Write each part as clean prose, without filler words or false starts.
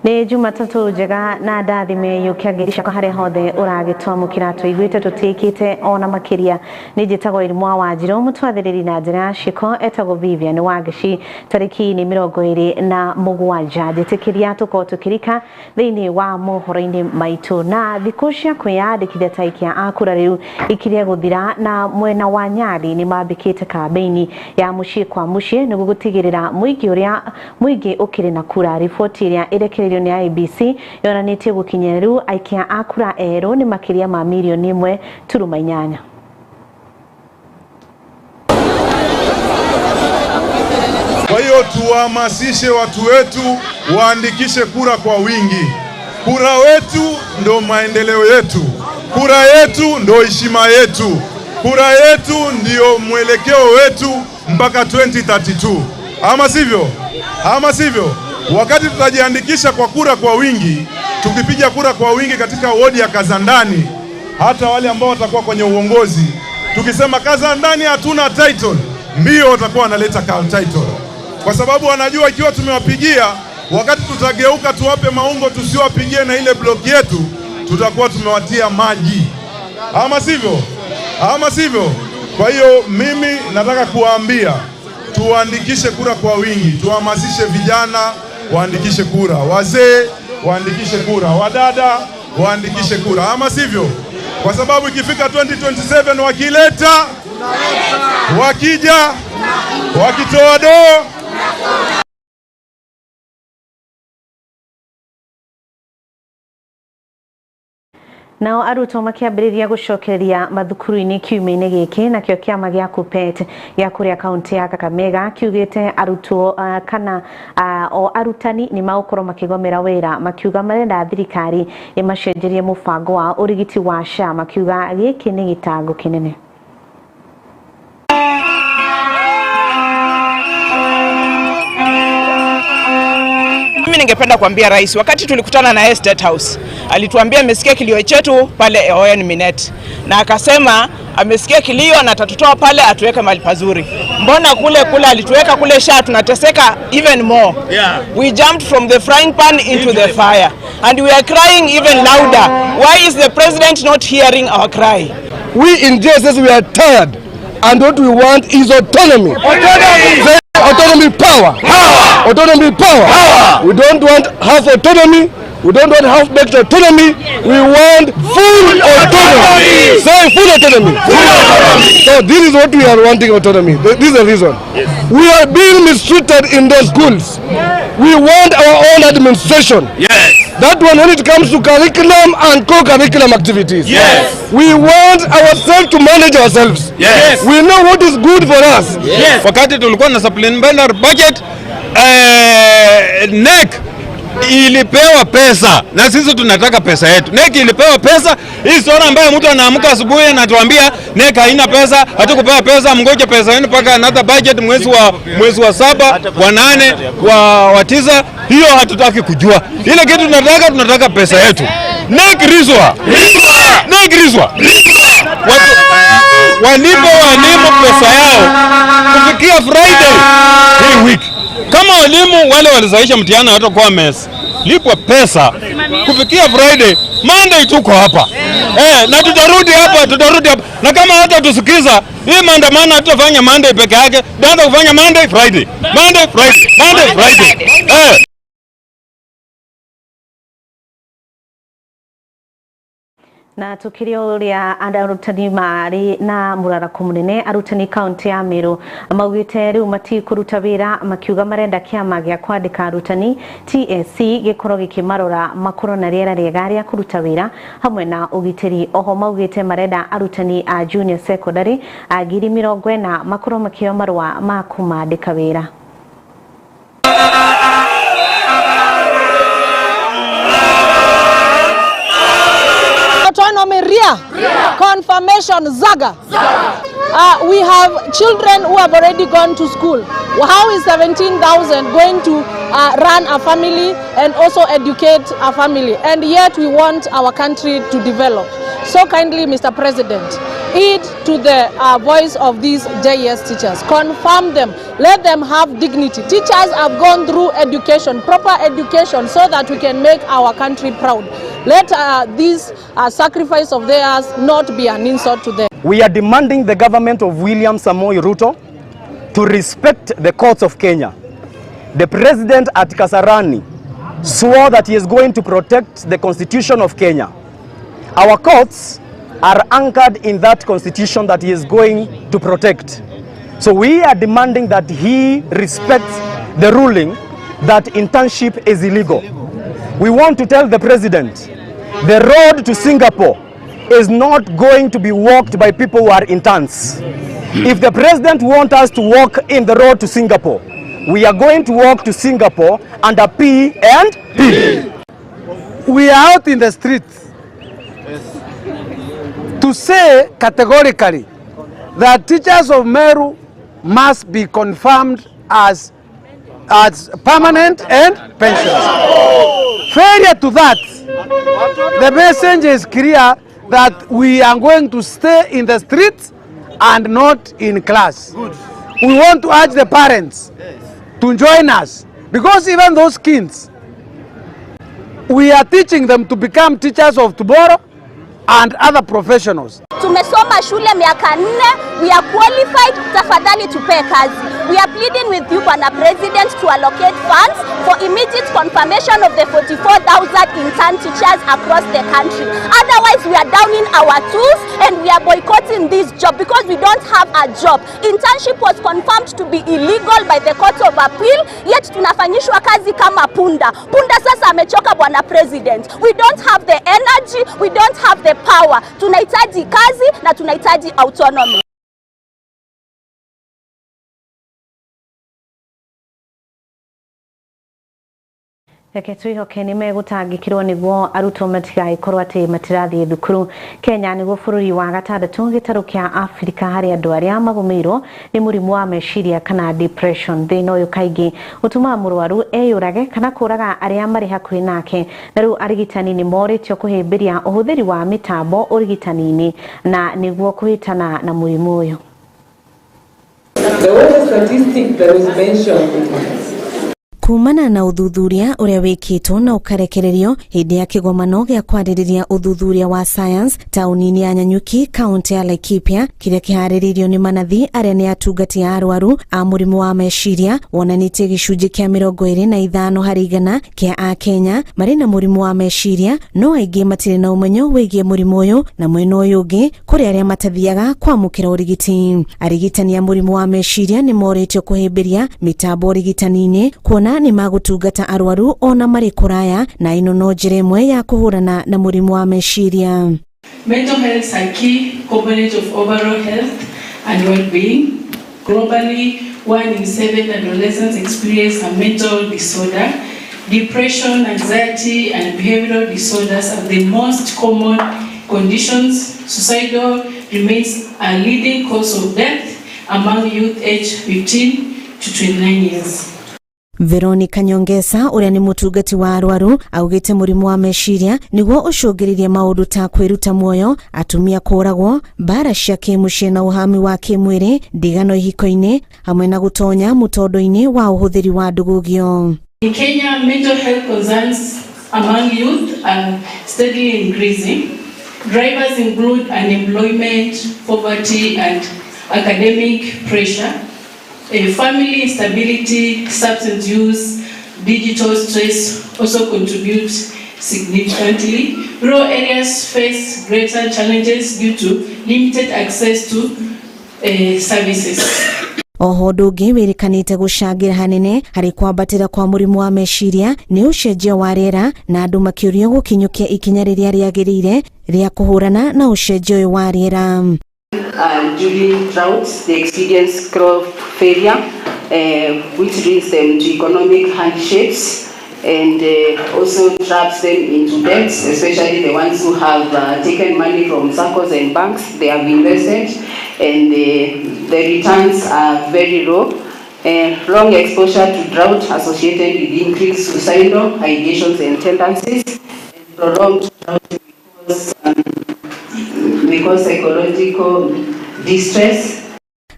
Ni Jumatatu njega na ndathime yukiagirisha kwa hare hothe uragitwamukira tuiguite tutikite ona makiria ni njitagwo Irimwa Wanjiru mutwathiriri na njira shiko etagwo Vivian Wagishi tariki ni 27 njitikiria tuko tukirika thiini wa mohoro-ini maitu na thiku cia kwiyandikithia taikia akura riu ikiria guthira na mwena wa Nyali ni mambikite kambeini ya mucii kwa mucii niguo gutigirira muingi ukiri na kura. Ripoti iria irekereirio ni IBC yonanitie gukinya riu aikia akura ero ni makiria ma milioni 1.8. Kwa hiyo tuhamasishe watu wetu waandikishe kura kwa wingi. Kura wetu ndo maendeleo yetu. Kura yetu ndo heshima yetu. Kura yetu ndio mwelekeo wetu mpaka 2032. Ama sivyo? Ama sivyo? Wakati tutajiandikisha kwa kura kwa wingi, tukipiga kura kwa wingi katika wodi ya Kazandani, hata wale ambao watakuwa kwenye uongozi, tukisema Kazandani hatuna title, mbio watakuwa wanaleta title. Kwa sababu wanajua ikiwa tumewapigia, wakati tutageuka tuwape maungo tusiwapigie na ile block yetu, tutakuwa tumewatia maji. Ama sivyo? Ama sivyo? Kwa hiyo mimi nataka kuwaambia tuandikishe kura kwa wingi, tuhamasishe vijana waandikishe kura, wazee waandikishe kura, wadada waandikishe kura. Ama sivyo? Kwa sababu ikifika 2027 wakileta, wakija, wakitoa doo, nao arutwo makiambiriria gucokereria mathukuru-ini kiumia-ini giki nakio kiama gia KUPPET gia kuria kaunti ya Kakamega kiugite arutwo o arutani ni magukorwo makigomera wira makiuga marenda thirikari imacenjerie mubango wa urigiti wa SHA makiuga giki ni gitango kinene. Mimi ningependa kuambia rais, wakati tulikutana na State House, alituambia amesikia kilio chetu pale Oyan Minet, na akasema amesikia kilio na atatutoa pale atuweke mahali pazuri. Mbona kule alituweka kule SHA tunateseka even more. We jumped from the frying pan into the fire and we are crying even louder. Why is the president not hearing our cry? We in JSS, we are tired, and what we want is autonomy. Autonomy power. Autonomy power. We don't want half autonomy. We don't want half-baked autonomy. We want full autonomy. Say full autonomy. So this is what we are wanting, autonomy. This is the reason. Yes. We are being mistreated in the schools. We want our own administration. Yes. That one when it comes to curriculum and co-curriculum activities. Yes. We want ourselves to manage ourselves. Yes. We know what is good for us. Yes. Wakati tulikuwa na supplementary budget, NEC ilipewa pesa na sisi tunataka pesa yetu. NEC ilipewa pesa. Hii sura ambayo mtu anaamka asubuhi anatuambia NEC haina pesa, hatukupewa pesa, mngoje pesa yenu mpaka another budget mwezi wa 7, wa 8, wa 9. Hiyo hatutaki kujua. Ile kitu tunataka pesa yetu. NEC rizwa. NEC rizwa. Walipo pesa yao kufikia Friday hii week. Kama walimu wale walizaisha mtihani watakuwa lipwa pesa kufikia Friday, Monday tuko hapa. Na tutarudi hapa. Na kama hata tusikiza, hii maandamano hatutafanya Monday peke yake, tunaanza kufanya Monday, Friday. Na tukirio ria arutani mari na murarako munene arutani kaunti ya Meru amaugite riu matikuruta wira makiuga marenda kiama gia kwandika arutani TSC gikorwo gikimarora makoro na riera riega ria kuruta wira hamwe na ugitiri. Oho maugite marenda arutani a junior secondary a 40,000 makoro makio marwa ma kumandika wira. Autonomy confirmation Zaga. We have children who have already gone to school. How is 17,000 going to run a family and also educate a family? And yet we want our country to develop. So kindly, Mr. President, heed to the voice of these JS teachers. Confirm them. Let them have dignity. Teachers have gone through education, proper education, so that we can make our country proud. Let this sacrifice of theirs not be an insult to them. We are demanding the government of William Samoei Ruto to respect the courts of Kenya. The president at Kasarani swore that he is going to protect the constitution of Kenya. Our courts are anchored in that constitution that he is going to protect. So we are demanding that he respects the ruling that internship is illegal. We want to tell the president, the road to Singapore is not going to be walked by people who are interns. If the president wants us to walk in the road to Singapore, we are going to walk to Singapore under P and P. We are out in the streets to say categorically that teachers of Meru must be confirmed as permanent and pensioners. Failure to that, the message is clear that we are going to stay in the streets and not in class. We want to urge the parents to join us, because even those kids, we are teaching them to become teachers of tomorrow and other professionals. Tumesoma shule miaka 4, we are qualified, tafadhali tupe kazi. We are pleading with you, Bwana President, to allocate funds for immediate confirmation of the 44,000 intern teachers across the country. Otherwise, we are downing our tools and we are boycotting this job because we don't have a job. Internship was confirmed to be illegal by the Court of Appeal, yet tunafanyishwa kazi kama punda. Punda sasa amechoka, Bwana President. We don't have the energy, we don't have the power. Tunahitaji kazi na tunahitaji autonomy. Reke twihoke nĩ megũtangĩkĩrwo nĩguo arutwo matigakorwo atĩ matirathiĩ thukuru. Kenya nĩguo bũrũri wa gatandatũ gĩtarũ kĩa Afrika harĩ andũ arĩa magũmĩirwo nĩ mũrimũ wa meciria kana depression. Thĩna ũyũ kaingĩ ũtũmaga mũrwaru eyũrage kana kũraga arĩa marĩ hakuhĩ nake. Na rĩu arigitani nĩ morĩtio kũhĩmbĩria ũhũthĩri wa mĩtambo ũrigitani-inĩ na nĩguo kũhĩtana na mũrimũ ũyũ. There was a statistic that was mentioned. Kumana na uthuthuria uria wikitwo na ukarekererio hindi ya kigomano gya kwaririria uthuthuria wa science tauni-ini ya Nyanyuki kaunti ya Laikipia kiria kihariririo ni manathi aria ni atungati ya arwaru a murimu wa meciria wonanitie gicunji kia 25 harĩ igana kia a Kenya mari na murimu wa meciria no aingi matire na umenyo wigie murimu uyu na mwena uyu ungi kuri aria matathiaga kwamukira urigiti. Arigitani ya murimu wa meciria ni moritio kuhimbiria mitambo urigitani-ini kuona ni magutungata arwaru ona mari kuraya na ino no njira imwe ya kuhurana na murimu wa meciria. Mental health is a key component of overall health and well-being. Globally, 1 in 7 adolescents experience a mental disorder. Depression, anxiety, and behavioral disorders are the most common conditions. Suicidal remains a leading cause of death among youth aged 15 to 29 years. Veronica Nyongesa uria ni mutungati wa arwaru augite murimu wa meciria niguo ucungiririe maundu ta kwiruta muoyo, atumia kuragwo, bara cia kimucie na uhami wa kimwiri, ndigano ihiko-ini hamwe na gutonya mutondo-ini wa uhuthiri wa ndugugio. In Kenya, mental health concerns among youth are steadily increasing. Drivers include unemployment, poverty, and academic pressure. Family instability, substance use, digital stress also contribute significantly. Rural areas face greater challenges due to limited access to services. Oho ndungi wirikanite gucangira hanene hari kwambatira kwa murimu wa meciria ni ucenjia wa riera na andu makiurio gukinyukia ikinya riria riagirire ria kuhurana na ucenjia uyu wa riera. During droughts, they experience crop failure, which leads them to economic hardships and also traps them into debts, especially the ones who have taken money from SACCOs and banks. They have invested and the returns are very low. Long exposure to drought associated with increased suicidal ideations and tendencies. And prolonged drought may may cause psychological distress.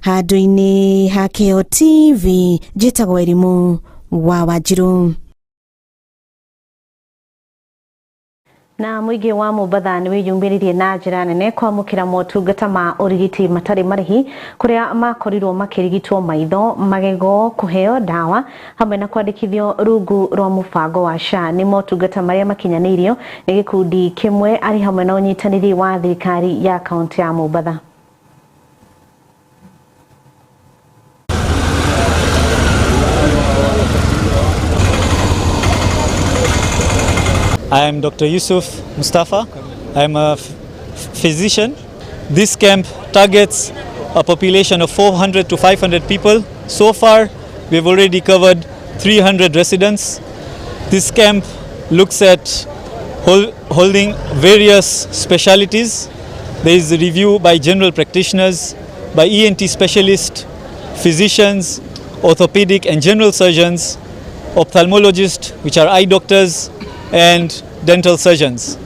Handu-inĩ ha Kĩo TV njĩtagwo Irimũ wa Wanjirũ. Na mũingĩ wa Mombatha nĩ wĩyumĩririe na njĩra nene kwamũkĩra motungata ma ũrigiti matarĩ marĩhi kũrĩa makorirwo makĩrigitwo maitho, magego, kũheo ndawa hamwe na kwandĩkithio rungu rwa mũbango wa SHA. Nĩ motungata marĩa makinyanĩirio nĩ gĩkundi kĩmwe arĩ hamwe na ũnyitanĩri wa thirikari ya kaunti ya Mombatha. I am Dr. Yusuf Mustafa. I am a physician. This camp targets a population of 400 to 500 people. So far, we have already covered 300 residents. This camp looks at holding various specialities. There is a review by general practitioners, by ENT specialists, physicians, orthopedic and general surgeons, ophthalmologists, which are eye doctors, and dental surgeons.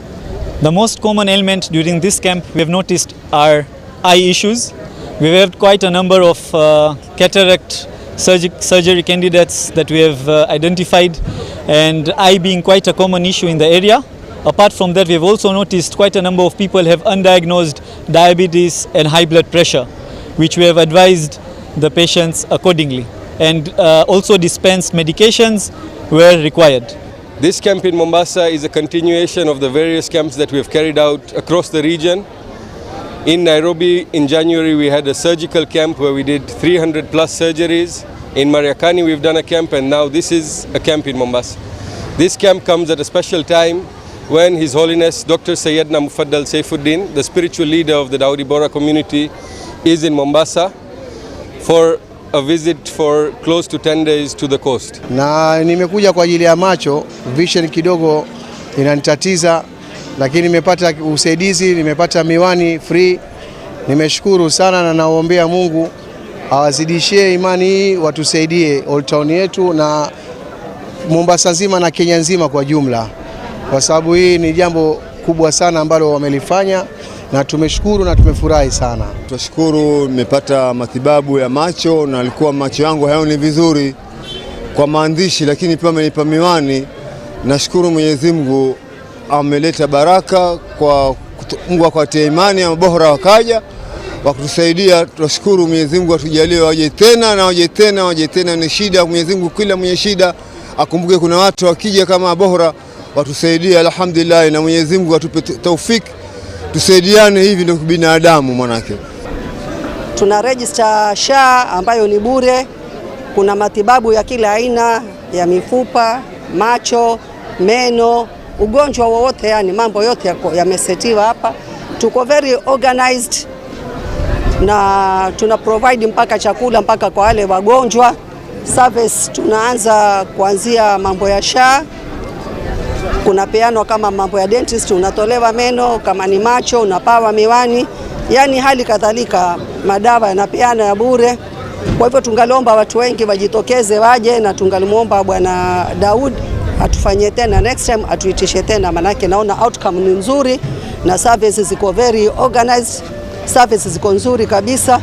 The most common ailment during this camp we have noticed are eye issues. We have quite a number of cataract surgery candidates that we have identified, and eye being quite a common issue in the area. Apart from that, we have also noticed quite a number of people have undiagnosed diabetes and high blood pressure, which we have advised the patients accordingly, and also dispensed medications where required. This camp in Mombasa is a continuation of the various camps that we have carried out across the region. In Nairobi, in January, we had a surgical camp where we did 300 plus surgeries. In Mariakani, we've done a camp, and now this is a camp in Mombasa. This camp comes at a special time when His Holiness Dr. Sayyidna Mufaddal Saifuddin, the spiritual leader of the Daudi Bora community, is in Mombasa for a visit for close to 10 days to the coast. Na nimekuja kwa ajili ya macho, vision kidogo inanitatiza, lakini nimepata usaidizi, nimepata miwani free. Nimeshukuru sana na naombea Mungu awazidishie imani hii, watusaidie Old Town yetu na Mombasa nzima na Kenya nzima kwa jumla, kwa sababu hii ni jambo kubwa sana ambalo wamelifanya, na tumeshukuru na tumefurahi sana. Tunashukuru nimepata matibabu ya macho, na alikuwa macho yangu hayaoni vizuri kwa maandishi, lakini pia amenipa miwani. Nashukuru Mwenyezi Mungu ameleta baraka kwa Mungu akatia imani ya mabohora wakaja wakutusaidia. Tunashukuru Mwenyezi Mungu atujalie waje tena na waje tena, waje tena. Ni shida, Mwenyezi Mungu kila mwenye shida akumbuke kuna watu wakija kama bohora watusaidia. Alhamdulillah, na Mwenyezi Mungu atupe taufiki tusaidiane, hivi ndio binadamu mwanake. Tuna register SHA ambayo ni bure. Kuna matibabu ya kila aina ya mifupa, macho, meno, ugonjwa wowote, yani mambo yote yamesetiwa hapa. Tuko very organized na tuna provide mpaka chakula mpaka kwa wale wagonjwa. Service tunaanza kuanzia mambo ya SHA. Kuna peano kama mambo ya dentist, unatolewa meno, kama ni macho unapawa miwani, yani hali kadhalika madawa yanapeana ya bure. Kwa hivyo tungalomba watu wengi wajitokeze waje, na tungalimuomba Bwana Daud atufanyie tena next time, atuitishe tena, manake naona outcome ni nzuri na services ziko very organized, services ziko nzuri kabisa,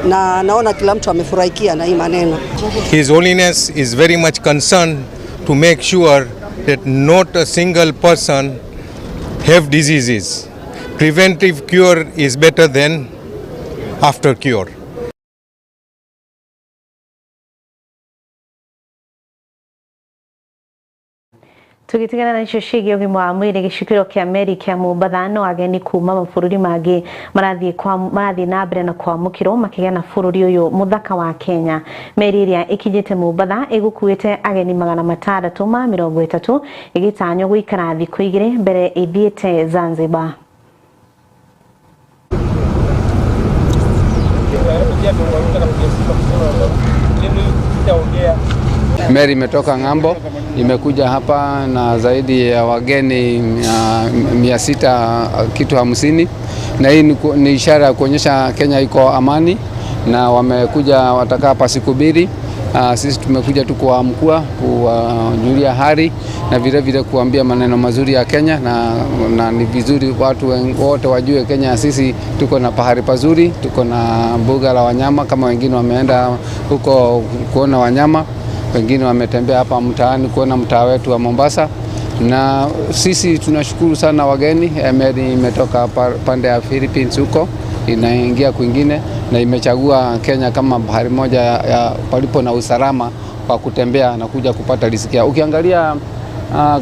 na naona kila mtu amefurahikia na hii maneno. His Holiness is very much concerned to make sure that not a single person have diseases. Preventive cure is better than after cure. Tugitigana na icio ciĩgiĩ ũgima wa mwĩrĩ, gĩcukĩro kĩa meri kĩa Mombatha no ageni kuma mabũrũri mangĩ marathiĩ na mbere na kwamũkĩrwo makĩgĩa na bũrũri ũyũ mũthaka wa Kenya. Meri ĩrĩa ĩkinyĩte Mombatha ĩgũkuĩte ageni 630 ĩgĩtanywo gũikara thikũ 2 mbere ĩthiĩte Zanzibar. Meri imetoka ng'ambo, imekuja hapa na zaidi ya wageni 600 kitu 50, na hii ni ishara ya kuonyesha Kenya iko amani, na wamekuja watakaa hapa siku 2, Sisi tumekuja tu kuamkua, kujulia hali na vile kuambia maneno mazuri ya Kenya na ni vizuri watu wote wajue Kenya sisi tuko na pahali pazuri, tuko na mbuga la wanyama kama wengine wameenda huko kuona wanyama, wengine wametembea hapa mtaani kuona mtaa wetu wa Mombasa. Na sisi tunashukuru sana wageni. Meli imetoka pande ya Philippines huko inaingia kwingine na imechagua Kenya kama bahari moja ya palipo na usalama kwa kutembea na kuja kupata riziki. Ukiangalia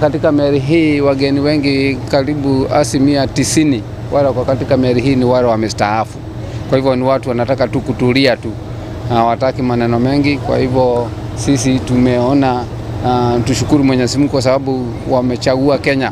katika meli hii wageni wengi karibu 90% wale kwa katika meli hii ni wale wamestaafu. Kwa hivyo ni watu wanataka tu kutulia tu. Hawataki maneno mengi. Kwa hivyo sisi tumeona tushukuru Mwenyezi Mungu kwa sababu wamechagua Kenya.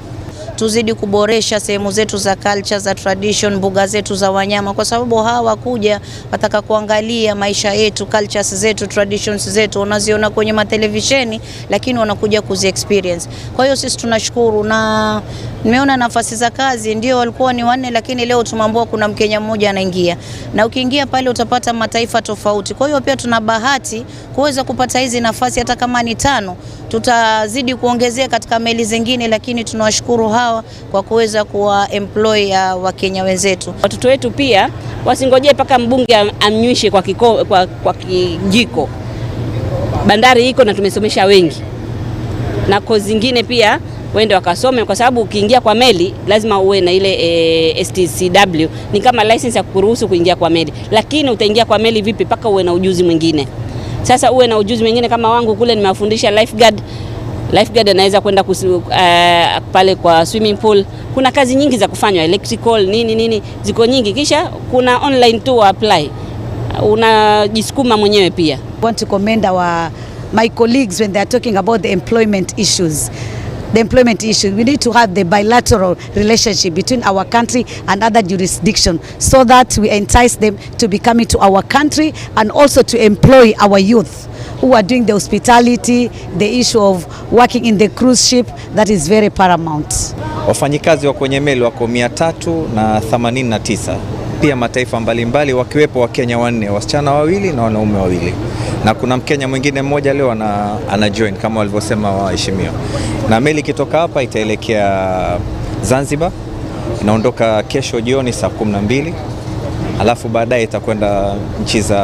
Tuzidi kuboresha sehemu zetu za culture, za tradition, mbuga zetu za wanyama, kwa sababu hawa kuja wataka kuangalia maisha yetu, cultures zetu, traditions zetu, unaziona kwenye matelevisheni lakini wanakuja kuzi experience. Kwa hiyo sisi tunashukuru, na nimeona nafasi za kazi ndio walikuwa ni 4 lakini leo tumeambiwa kuna Mkenya mmoja anaingia, na ukiingia pale utapata mataifa tofauti. Kwa hiyo pia tuna bahati kuweza kupata hizi nafasi, hata kama ni 5 tutazidi kuongezea katika meli zingine, lakini tunawashukuru hawa kwa kuweza kuwa employ wa Kenya wenzetu. Watoto wetu pia wasingojee paka mbunge amnywishe kwa kijiko. Bandari iko na tumesomesha wengi, na kozi zingine pia wende wakasome, kwa sababu ukiingia kwa meli lazima uwe na ile STCW, ni kama license ya kuruhusu kuingia kwa meli. Lakini utaingia kwa meli vipi paka uwe na ujuzi mwingine? Sasa uwe na ujuzi mwingine kama wangu kule nimewafundisha lifeguard. Lifeguard anaweza kwenda pale kwa swimming pool. Kuna kazi nyingi za kufanywa, electrical nini ziko nyingi, kisha kuna online tu apply. Unajisukuma mwenyewe pia. I want to commend my colleagues when they are talking about the employment issues. The employment issue, we need to have the bilateral relationship between our country and other jurisdictions so that we entice them to be coming to our country and also to employ our youth who are doing the hospitality, the issue of working in the cruise ship, that is very paramount. Wafanyikazi wa kwenye meli wako 389, pia mataifa mbalimbali wakiwepo Wakenya 4, wasichana 2 na wanaume 2. Na kuna Mkenya mwingine mmoja leo ana join kama walivyosema waheshimiwa. Na meli kitoka hapa itaelekea Zanzibar, inaondoka kesho jioni saa 12, alafu baadaye itakwenda nchi za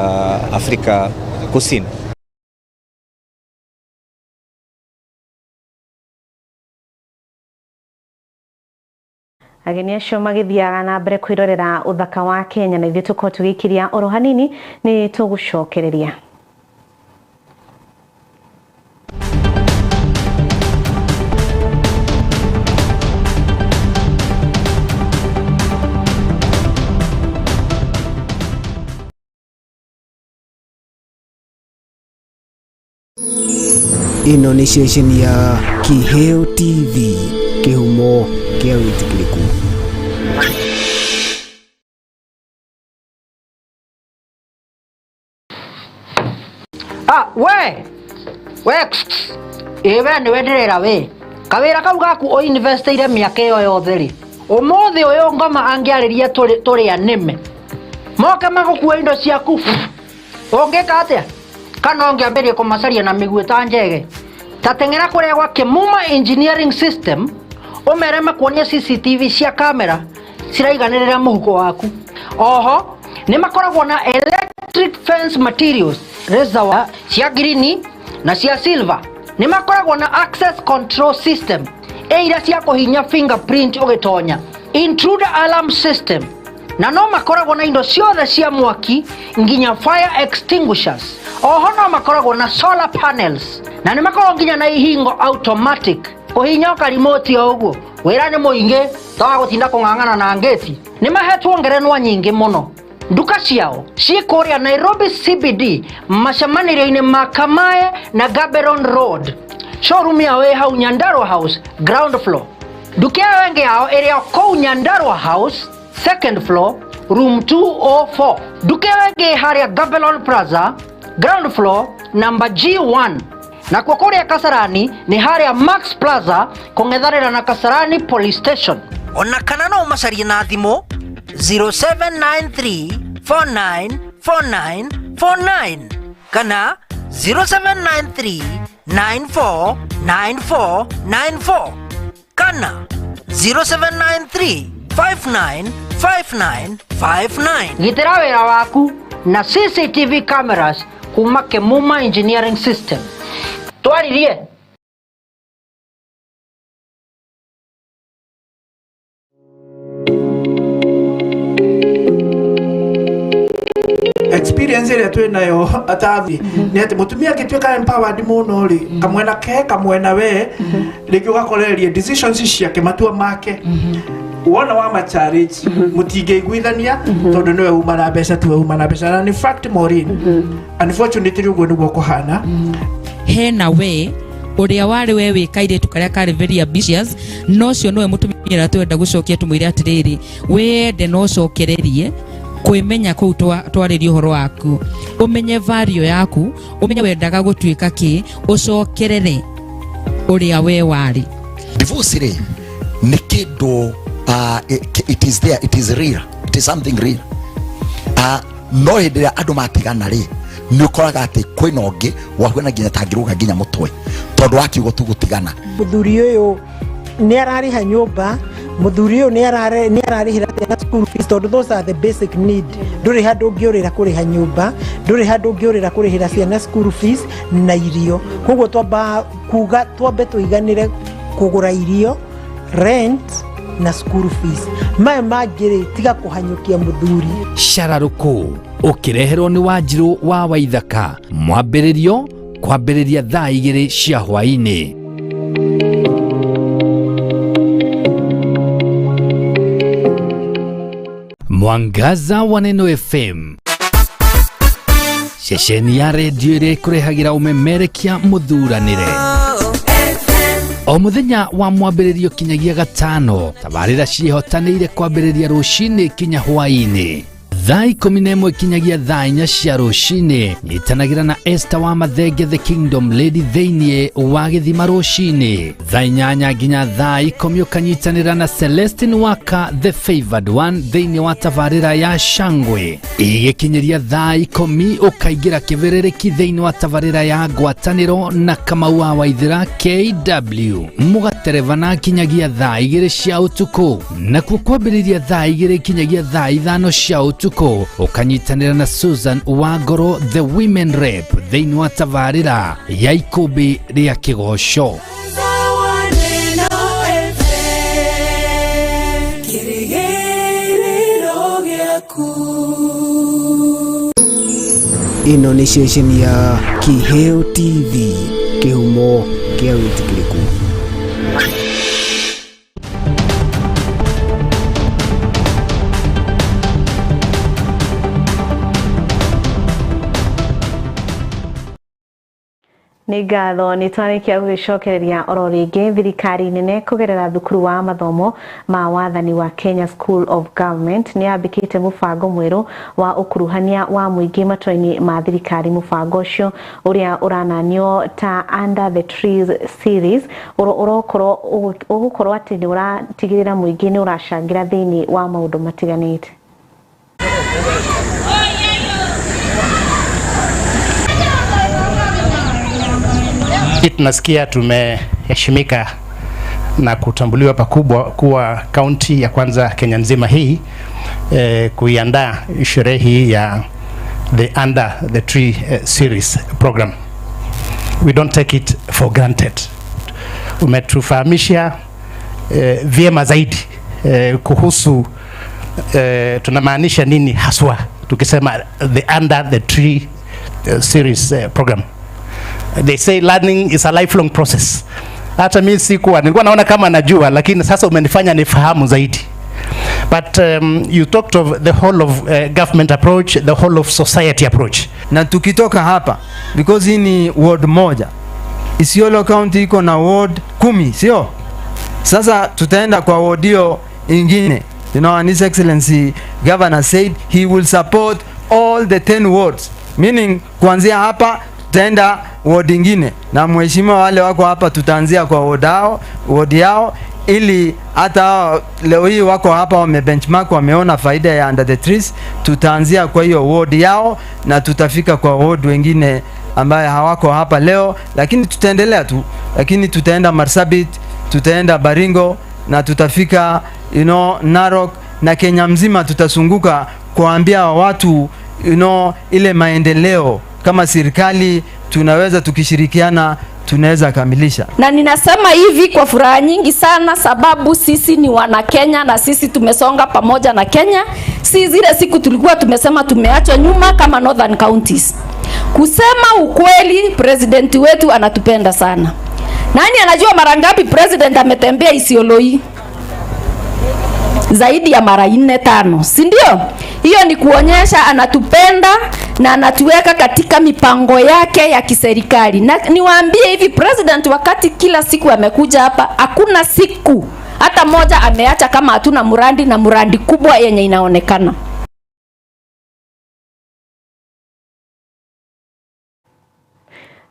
Afrika Kusini. Ageni acio magithiaga na mbere kwirorera uthaka wa Kenya, na ithuĩ tuko tugikiria oro hanini ni tugucokereria. Ino ni station ya Kiheo TV, kihumo kia witikiriku. Ewe ni wenderera we kawira kau gaku o investiire miaka iyo yothe ri umuthi uyu ngoma angiariria turi anime moke magukua indo ciaku ungika atia kana ungiambirie kumacaria na miguu ta njege ta tengera kuria gwa Kimuma engineering system umere makuonia CCTV cia kamera ciraiganirira muhuko waku. Oho ni makoragwo na electric fence materials reservoir cia green na cia silver. Ni makoragwo na access control system ira cia kuhinya fingerprint ugitonya, intruder alarm system, na no makoragwo na indo ciothe cia mwaki nginya fire extinguishers. Oho no makoragwo na solar panels, na ni makoragwo nginya na ihingo automatic kuhinya ka remote oguo wira ni muingi tawa gutinda kung'ang'ana na ngeti. Ni mahetwo ngerenwa nyingi muno. Nduka ciao cikuria Nairobi CBD macamanĩrio-inĩ ma Kamae na Gaborone Road. Showroom yao ĩ hau Nyandarua House ground floor. Nduka yao ĩngĩ yao ĩrĩ kũu Nyandarua House second floor room 204. Nduka yao ĩngĩ harĩa Gaborone Plaza ground floor number G1. Na kwa kũrĩa Kasarani ni harĩa Max Plaza kũng'ethanĩra na Kasarani Police Station. Ona kana no macarie na thimũ 0793 494949 kana 0793 949494 kana 0793 595959. Gitira wira waku na CCTV cameras kuma Kemuma Engineering System. Twaririe experience ile tu nayo atavi ni ati mutumia gitweka empowered muno ri kamwena ke kamwena we ligyo gakorerie decisions ciake matua make wona wa challenge mutige igwithania tondu niwe umana mbeca tu umana mbeca na in fact Maureen unfortunately ugo niguo kuhana hena we uria wari we wikaire tukaria kari very ambitious no cio nowe mutumira twenda gucokia tumwire atiriri wende no cokererie kwimenya kuu twaririe uhoro waku umenye value yaku umenye wendaga gutuika ki ucokerere uria we wari divorce ri ni kindu it is there, it is real, it is something real. No hindira andu matigana ri ni ukoraga ati kwina ungi wahuna nginya tangiruga nginya mutwe tondu wakiugo tu gutigana. Muthuri uyu ni arariha nyumba, muthuri uyu ni ararihira tena school fees tondu those are the basic need. Nduri handu ngiurira kuriha nyumba, nduri handu ngiurira kurihira ciana school fees na irio. Koguo twamba kuga twambe tuiganire kugura irio, rent na school fees. Maya magiri tiga kuhanyukia muthuri. Shararuku ukireherwo ni Wanjiru wa Waithaka. Mwambiririo kwambiriria thaa 2 cia hwaini. Mwangaza wa Neno FM, shesheni ya redio ire kurehagira umemerekia muthuranire o muthenya wa mwambiririo kinyagia gatano. Tabarira cihotanire kwambiriria rucini kinya hwaini. Thaa 11 kinyagia thaa 4 cia rucini. Nyitanagira na Esther wa Mathenge the Kingdom Lady theinie wa Githima rucini. Thaa 8 nginya thaa 10 ukanyitanira na Celestine Waka the Favored One theinie wa tabarira ya Shangwe. Igikinyiria thaa 10 ukaingira kiverereki theinie wa tabarira ya Ngwataniro na Kamau wa Waithira KW. Mugaterevana kinyagia thaa 2 cia utuku. Na kwambiriria thaa 2 kinyagia thaa 5 cia utuku ukanyitanira na Susan Wangoro the Women Rep theinie wa tabarira ya Ikumbi ria Kigosho. Ino ni ceceni ya Kiheo TV, kihumo kia witikiriku. Nĩ ngatho nĩ twarĩkia gũgĩcokereria oro rĩngĩ thirikari nene kũgerera thukuru wa mathomo ma wathani wa Kenya School of Government nĩ yambĩkĩte mũbango mwerũ wa ũkuruhania wa mũingĩ matũra-inĩ ma thirikari. Mũbango ũcio ũrĩa ũrananio ta Under the Trees series ũgũkorwo atĩ nĩ ũratigĩrĩra mũingĩ nĩ ũracangĩra thĩinĩ wa maũndũ matiganĩte. Tunasikia tumeheshimika na kutambuliwa pakubwa kuwa kaunti ya kwanza Kenya nzima hii kuiandaa sherehe hii ya the Under the Tree series program. We don't take it for granted. Umetufahamisha vyema zaidi kuhusu tunamaanisha nini haswa tukisema the Under the Tree series program. They say learning is a lifelong process. Hata mimi nilikuwa naona kama najua, lakini sasa umenifanya nifahamu zaidi. But you talked of the whole of government approach, the whole of society approach. Na tukitoka hapa, because hii ni ward moja, Isiolo County iko na ward 10, sio? Sasa tutaenda kwa ward hiyo ingine. You know, and His Excellency Governor said he will support all the 10 wards. Meaning, kuanzia hapa, tutaenda ward ingine. Na mheshimiwa wale wako hapa tutaanzia kwa ward yao, ili hata leo hii wako hapa wamebenchmark, wameona faida ya Under the Trees, tutaanzia kwa hiyo ward yao na tutafika kwa ward wengine ambaye hawako hapa leo, lakini tutaendelea tu, lakini tutaenda Marsabit, tutaenda Baringo na tutafika Narok na Kenya mzima. Tutasunguka kuambia watu ile maendeleo kama serikali tunaweza, tukishirikiana tunaweza kamilisha. Na ninasema hivi kwa furaha nyingi sana, sababu sisi ni wana Kenya na sisi tumesonga pamoja na Kenya. Si zile siku tulikuwa tumesema tumeachwa nyuma kama Northern Counties. Kusema ukweli, president wetu anatupenda sana. Nani anajua mara ngapi president ametembea Isiolo? Zaidi ya mara 4-5, si ndio? Hiyo ni kuonyesha anatupenda na anatuweka katika mipango yake ya kiserikali. Na niwaambie hivi, president wakati kila siku amekuja hapa, hakuna siku hata moja ameacha kama hatuna murandi, na murandi kubwa yenye inaonekana.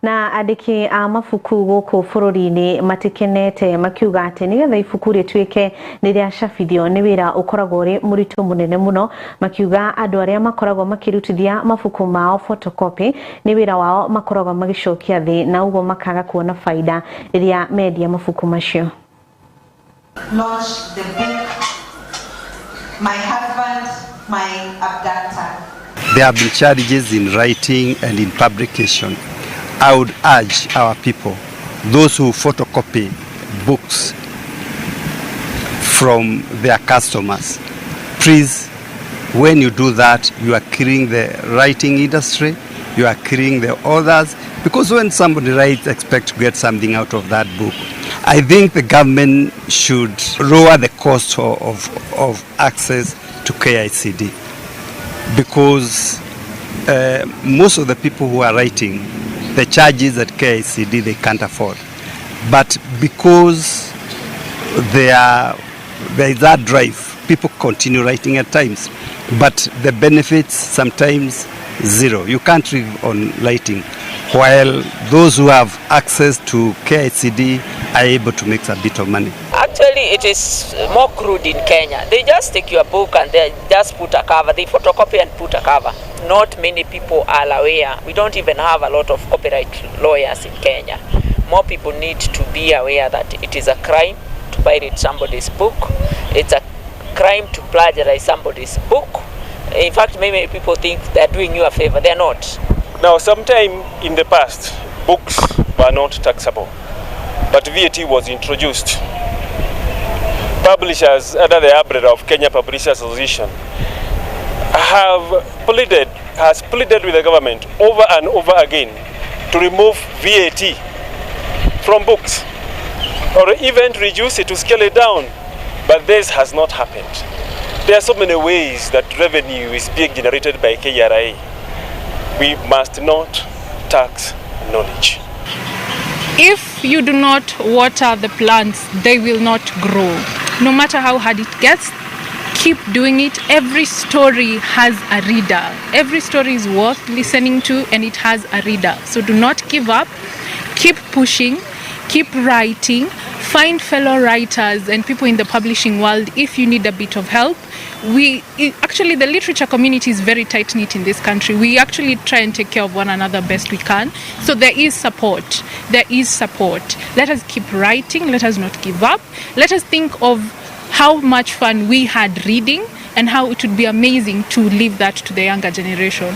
Na andiki a mafuku guku bururi-ini matikenete makiuga ati nigetha ibuku rituike ni ria cabithio ni wira ukoragwo uri muritu munene muno, makiuga andu aria makoragwo makirutithia mafuku mao photocopy ni wira wao makoragwo magicokia thi na ugo makaga kuona faida riria media mafuku macio. Launched the book My Husband, My Abductor. There have been challenges in writing and in publication. I would urge our people, those who photocopy books from their customers, please, when you do that, you are killing the writing industry, you are killing the authors, because when somebody writes, expect to get something out of that book. I think the government should lower the cost of access to KICD, because most of the people who are writing, the charges at KICD they can't afford. But because there is that drive, people continue writing at times. But the benefits sometimes zero. You can't live on writing. While those who have access to KICD are able to make a bit of money. Actually, it is more crude in Kenya. They just take your book and they just put a cover. They photocopy and put a cover. Not many people are aware. We don't even have a lot of copyright lawyers in Kenya. More people need to be aware that it is a crime to pirate somebody's book. It's a crime to plagiarize somebody's book. In fact, many people think they're doing you a favor. They're not. Now, sometime in the past, books were not taxable, but VAT was introduced. Publishers under the umbrella of Kenya Publishers Association has pleaded with the government over and over again to remove VAT from books, or even to reduce it, to scale it down, but this has not happened. There are so many ways that revenue is being generated by KRA. We must not tax knowledge. If you do not water the plants, they will not grow. No matter how hard it gets, keep doing it. Every story has a reader. Every story is worth listening to, and it has a reader. So do not give up. Keep pushing. Keep writing. Find fellow writers and people in the publishing world if you need a bit of help. Actually, the literature community is very tight-knit in this country. We actually try and take care of one another best we can. So there is support. There is support. Let us keep writing. Let us not give up. Let us think of how much fun we had reading and how it would be amazing to leave that to the younger generation.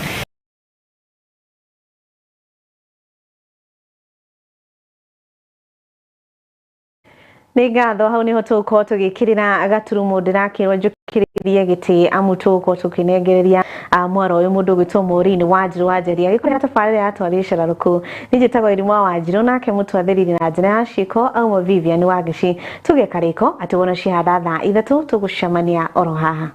Nĩ ngatho hau niho tũgũkorwo tũgĩkĩrĩra gaturumo ndĩrakĩrwo njũkĩrĩrie gĩtĩ amu tũgũkorwo tũkĩnengereria mwaro ũyũ mũndũ ũgwĩtwo Maureen Wanjirũ Wanjaria agĩkorera tabarĩra ya twarĩ Shararũkũ. Niĩ njĩtagwo Irimwa Wanjirũ, nake mũtwathĩrĩri na njĩra ya ciĩko auma Vivian Wangeci. Tũgĩka rĩko atĩ wona cihanda thaa 3 tũgũcemania oro haha.